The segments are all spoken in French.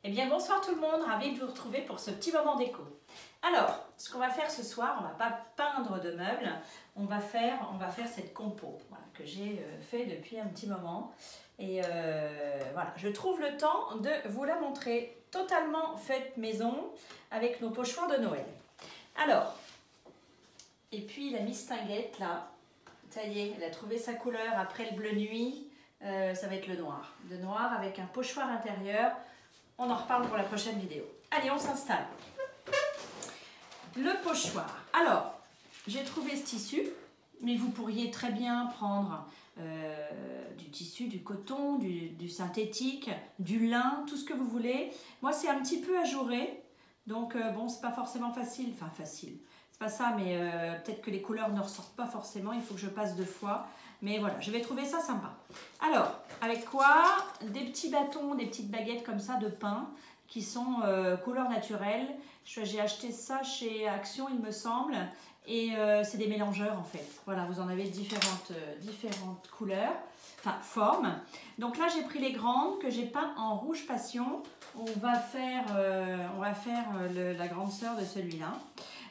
Eh bien bonsoir tout le monde, ravi de vous retrouver pour ce petit moment déco. Alors, ce qu'on va faire ce soir, on ne va pas peindre de meubles, on va faire cette compo voilà, que j'ai fait depuis un petit moment. Et voilà, je trouve le temps de vous la montrer totalement faite maison avec nos pochoirs de Noël. Alors, et puis la mistinguette là, ça y est, elle a trouvé sa couleur après le bleu nuit, ça va être le noir. Le noir avec un pochoir intérieur. On en reparle pour la prochaine vidéo. Allez, on s'installe. Le pochoir. Alors, j'ai trouvé ce tissu, mais vous pourriez très bien prendre du tissu, du coton, du synthétique, du lin, tout ce que vous voulez. Moi, c'est un petit peu ajouré, donc bon, c'est pas forcément facile. Enfin, facile, c'est pas ça, mais peut-être que les couleurs ne ressortent pas forcément. Il faut que je passe 2 fois. Mais voilà, je vais trouver ça sympa. Alors, avec quoi? Des petits bâtons, des petites baguettes comme ça de pain qui sont couleur naturelle. J'ai acheté ça chez Action, il me semble. Et c'est des mélangeurs en fait. Voilà, vous en avez différentes couleurs, enfin formes. Donc là, j'ai pris les grandes que j'ai peintes en rouge passion. On va faire la grande sœur de celui-là.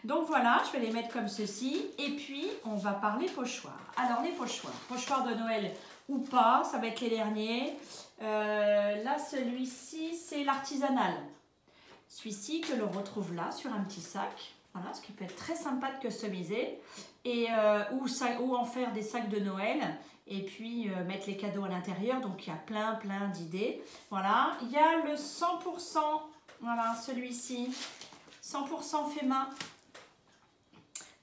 Donc voilà, je vais les mettre comme ceci. Et puis, on va parler pochoirs. Alors, les pochoirs de Noël ou pas, ça va être les derniers. Là, celui-ci, c'est l'artisanal. Celui-ci que l'on retrouve là, sur un petit sac. Voilà, ce qui peut être très sympa de customiser. Et, ou en faire des sacs de Noël. Et puis, mettre les cadeaux à l'intérieur. Donc, il y a plein d'idées. Voilà, il y a le 100%, voilà, celui-ci. 100% fait main.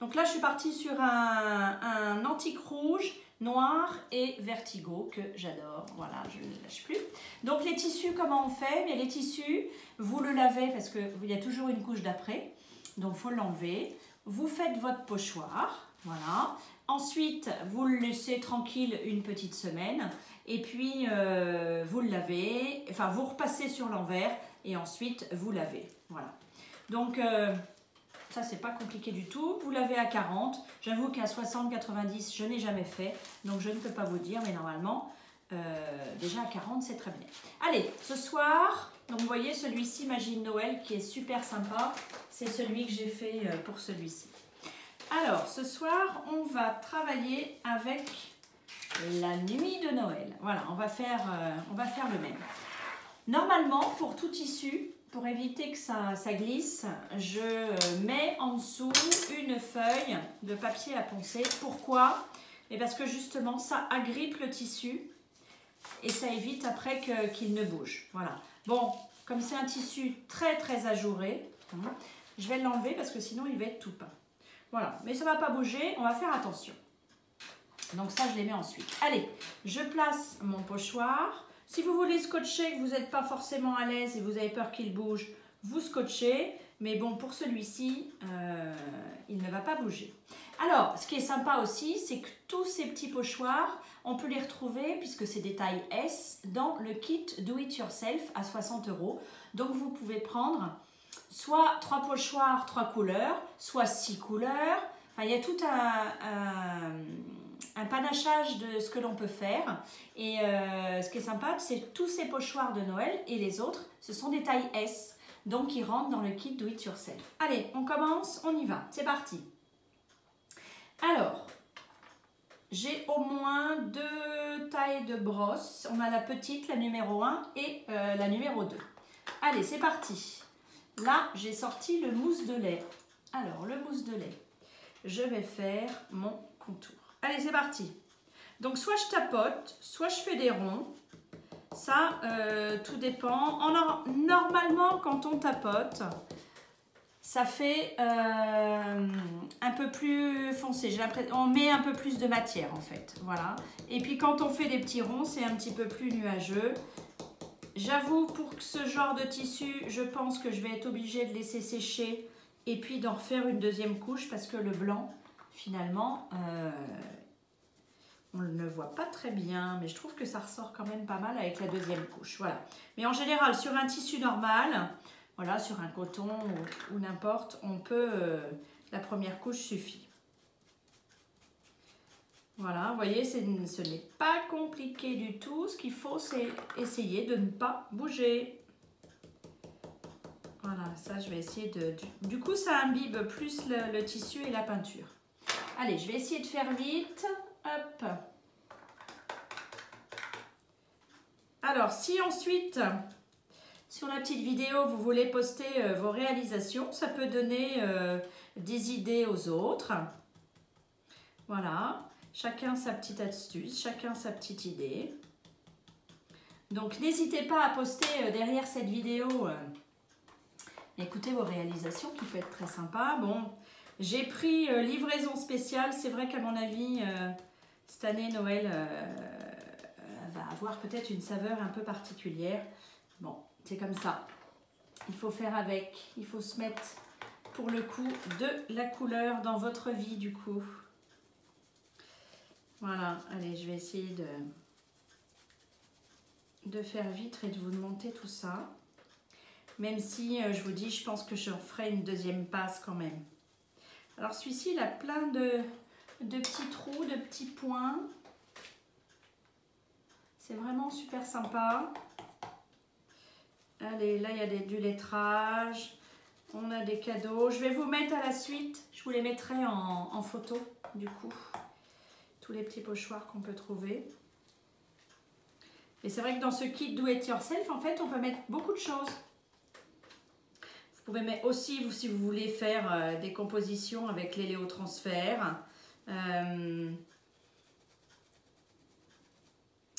Donc là, je suis partie sur un antique rouge, noir et vertigo que j'adore. Voilà, je ne lâche plus. Donc les tissus, comment on fait? Mais les tissus, vous le lavez parce qu'il y a toujours une couche d'après. Donc il faut l'enlever. Vous faites votre pochoir. Voilà. Ensuite, vous le laissez tranquille une petite semaine. Et puis, vous le lavez. Enfin, vous repassez sur l'envers. Et ensuite, vous lavez. Voilà. Donc... ça, c'est pas compliqué du tout. Vous lavez à 40. J'avoue qu'à 60, 90, je n'ai jamais fait. Donc, je ne peux pas vous dire. Mais normalement, déjà à 40, c'est très bien. Allez, ce soir, donc vous voyez celui-ci, Magie de Noël, qui est super sympa. C'est celui que j'ai fait pour celui-ci. Alors, ce soir, on va travailler avec la nuit de Noël. Voilà, on va faire le même. Normalement, pour tout tissu, pour éviter que ça glisse, je mets en dessous une feuille de papier à poncer. Pourquoi? Et parce que justement, ça agrippe le tissu et ça évite après qu'il ne bouge. Voilà. Bon, comme c'est un tissu très ajouré, je vais l'enlever parce que sinon il va être tout peint. Voilà, mais ça ne va pas bouger, on va faire attention. Donc ça, je les mets ensuite. Allez, je place mon pochoir. Si vous voulez scotcher, que vous n'êtes pas forcément à l'aise et vous avez peur qu'il bouge, vous scotchez. Mais bon, pour celui-ci, il ne va pas bouger. Alors, ce qui est sympa aussi, c'est que tous ces petits pochoirs, on peut les retrouver, puisque c'est des tailles S, dans le kit Do It Yourself à 60 €. Donc, vous pouvez prendre soit 3 pochoirs, 3 couleurs, soit 6 couleurs. Enfin, il y a tout un panachage de ce que l'on peut faire. Et ce qui est sympa, c'est tous ces pochoirs de Noël et les autres, ce sont des tailles S. Donc, ils rentrent dans le kit Do It Yourself. Allez, on commence, on y va. C'est parti. Alors, j'ai au moins 2 tailles de brosse. On a la petite, la numéro 1 et la numéro 2. Allez, c'est parti. Là, j'ai sorti le mousse de lait. Alors, le mousse de lait, je vais faire mon contour. Allez, c'est parti. Donc, soit je tapote, soit je fais des ronds. Ça, tout dépend. Normalement, quand on tapote, ça fait un peu plus foncé. On met un peu plus de matière, en fait. Voilà. Et puis, quand on fait des petits ronds, c'est un petit peu plus nuageux. J'avoue, pour ce genre de tissu, je pense que je vais être obligée de laisser sécher et puis d'en refaire une deuxième couche parce que le blanc, finalement, on ne le voit pas très bien, mais je trouve que ça ressort quand même pas mal avec la deuxième couche. Voilà. Mais en général, sur un tissu normal, voilà, sur un coton ou n'importe, on peut, la première couche suffit. Voilà, vous voyez, ce n'est pas compliqué du tout. Ce qu'il faut, c'est essayer de ne pas bouger. Voilà, ça je vais essayer de... Du coup, ça imbibe plus le tissu et la peinture. Allez, je vais essayer de faire vite. Hop. Alors, si ensuite, sur la petite vidéo, vous voulez poster vos réalisations, ça peut donner des idées aux autres. Voilà, chacun sa petite astuce, chacun sa petite idée. Donc, n'hésitez pas à poster derrière cette vidéo, écoutez vos réalisations qui peut être très sympa. Bon, j'ai pris livraison spéciale. C'est vrai qu'à mon avis, cette année, Noël va avoir peut-être une saveur un peu particulière. Bon, c'est comme ça. Il faut faire avec. Il faut se mettre pour le coup de la couleur dans votre vie du coup. Voilà, allez, je vais essayer de faire vite et de vous monter tout ça. Même si, je vous dis, je pense que je ferai une deuxième passe quand même. Alors celui-ci, il a plein de petits trous, de petits points. C'est vraiment super sympa. Allez, là, il y a du lettrage. On a des cadeaux. Je vais vous mettre à la suite. Je vous les mettrai en photo, du coup. Tous les petits pochoirs qu'on peut trouver. Et c'est vrai que dans ce kit Do It Yourself, en fait, on peut mettre beaucoup de choses. Vous pouvez mettre aussi, si vous voulez faire des compositions avec les Léo Transfert.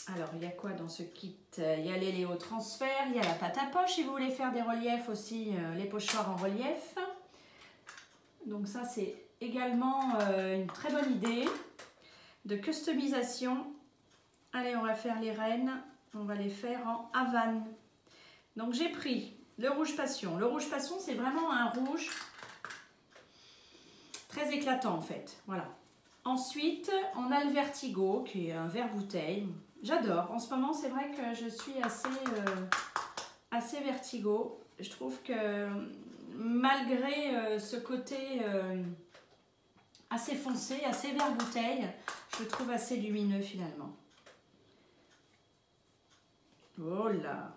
Alors, il y a quoi dans ce kit? Il y a les Léo Transfert, il y a la pâte à poche si vous voulez faire des reliefs aussi, les pochoirs en relief. Donc ça, c'est également une très bonne idée de customisation. Allez, on va faire les rennes, on va les faire en Havane. Donc j'ai pris le rouge passion. Le rouge passion, c'est vraiment un rouge très éclatant en fait. Voilà. Ensuite, on a le Vertigo, qui est un vert bouteille. J'adore. En ce moment, c'est vrai que je suis assez Vertigo. Je trouve que malgré ce côté assez foncé, assez vert bouteille, je le trouve assez lumineux finalement. Oh là!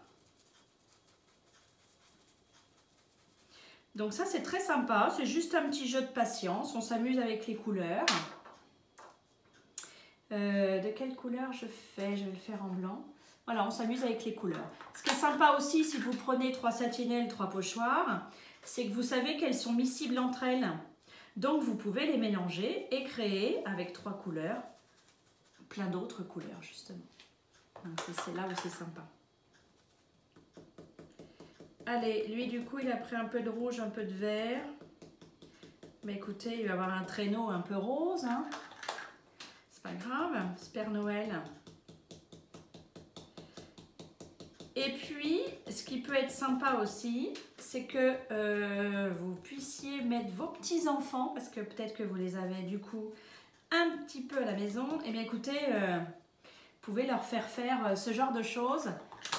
Donc ça, c'est très sympa. C'est juste un petit jeu de patience. On s'amuse avec les couleurs. De quelle couleur je fais? Je vais le faire en blanc. Voilà, on s'amuse avec les couleurs. Ce qui est sympa aussi, si vous prenez 3 satinelles, 3 pochoirs, c'est que vous savez qu'elles sont miscibles entre elles. Donc, vous pouvez les mélanger et créer avec 3 couleurs, plein d'autres couleurs, justement. C'est là où c'est sympa. Allez, lui, du coup, il a pris un peu de rouge, un peu de vert. Mais écoutez, il va avoir un traîneau un peu rose, hein. C'est pas grave, c'est Père Noël. Et puis, ce qui peut être sympa aussi, c'est que vous puissiez mettre vos petits-enfants, parce que peut-être que vous les avez du coup un petit peu à la maison. Et bien écoutez, vous pouvez leur faire ce genre de choses.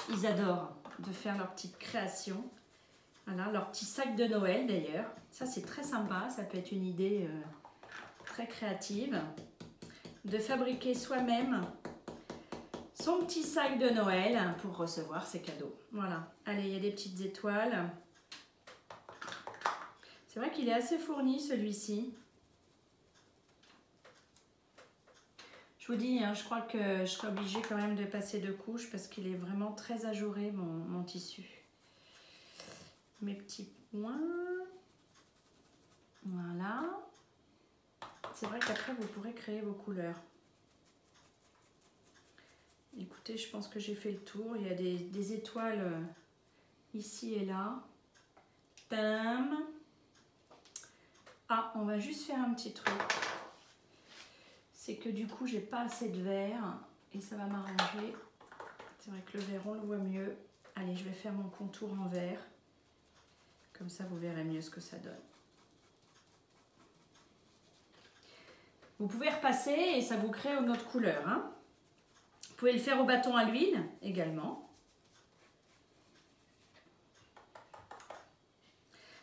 Ils adorent de faire leur petite création. Voilà, leur petit sac de Noël d'ailleurs. Ça, c'est très sympa, ça peut être une idée très créative. De fabriquer soi-même son petit sac de Noël pour recevoir ses cadeaux. Voilà. Allez, il y a des petites étoiles. C'est vrai qu'il est assez fourni celui-ci. Je vous dis, hein, je crois que je serai obligée quand même de passer 2 couches parce qu'il est vraiment très ajouré mon tissu. Mes petits points. Voilà. C'est vrai qu'après vous pourrez créer vos couleurs. Écoutez, je pense que j'ai fait le tour. Il y a des étoiles ici et là. Tadam! Ah, on va juste faire un petit truc. C'est que du coup, j'ai pas assez de vert et ça va m'arranger. C'est vrai que le vert, on le voit mieux. Allez, je vais faire mon contour en vert. Comme ça, vous verrez mieux ce que ça donne. Vous pouvez repasser et ça vous crée une autre couleur, hein. Vous pouvez le faire au bâton à l'huile également.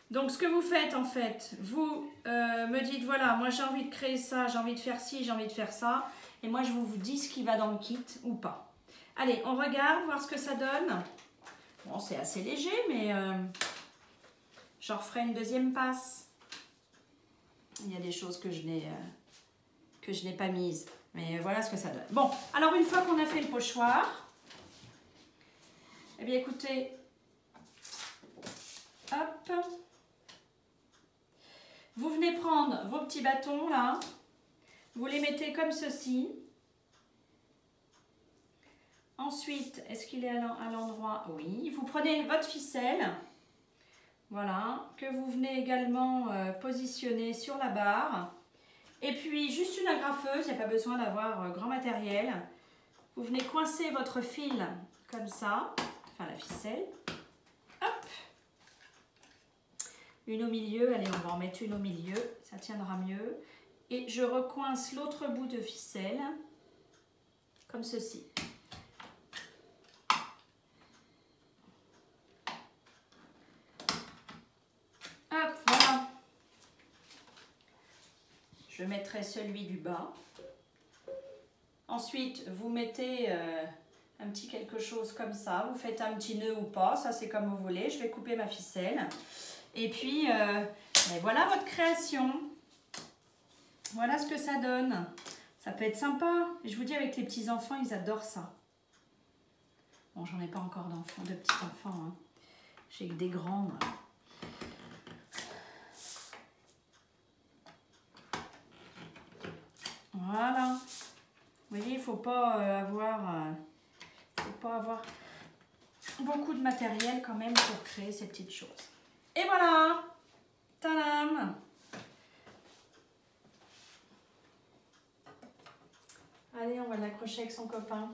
Donc ce que vous faites en fait, vous me dites voilà, moi j'ai envie de créer ça, j'ai envie de faire ci, j'ai envie de faire ça. Et moi je vous dis ce qui va dans le kit ou pas. Allez, on regarde, voir ce que ça donne. Bon, c'est assez léger, mais j'en referai une deuxième passe. Il y a des choses que je n'ai pas mises. Mais voilà ce que ça donne. Bon, alors une fois qu'on a fait le pochoir, eh bien écoutez, hop, vous venez prendre vos petits bâtons là, vous les mettez comme ceci. Ensuite, est-ce qu'il est à l'endroit? Oui, vous prenez votre ficelle, voilà, que vous venez également positionner sur la barre. Et puis, juste une agrafeuse, il n'y a pas besoin d'avoir grand matériel. Vous venez coincer votre fil comme ça, enfin la ficelle. Hop! Une au milieu, allez, on va en mettre une au milieu, ça tiendra mieux. Et je recoince l'autre bout de ficelle, comme ceci. Hop, voilà. Je mettrai celui du bas. Ensuite, vous mettez un petit quelque chose comme ça. Vous faites un petit nœud ou pas, ça c'est comme vous voulez. Je vais couper ma ficelle. Et puis, ben voilà votre création. Voilà ce que ça donne. Ça peut être sympa. Et je vous dis, avec les petits-enfants, ils adorent ça. Bon, j'en ai pas encore d'enfants, de petits-enfants. Hein. J'ai que des grands, moi. Voilà. Vous voyez, il ne faut pas avoir beaucoup de matériel quand même pour créer ces petites choses. Et voilà. Tadam. Allez, on va l'accrocher avec son copain.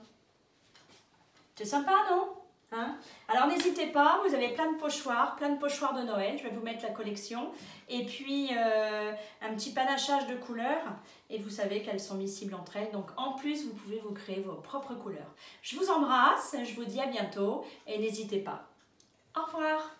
C'est sympa, non? Hein? Alors n'hésitez pas, vous avez plein de pochoirs de Noël, je vais vous mettre la collection, et puis un petit panachage de couleurs, et vous savez qu'elles sont miscibles entre elles, donc en plus vous pouvez vous créer vos propres couleurs. Je vous embrasse, je vous dis à bientôt, et n'hésitez pas. Au revoir.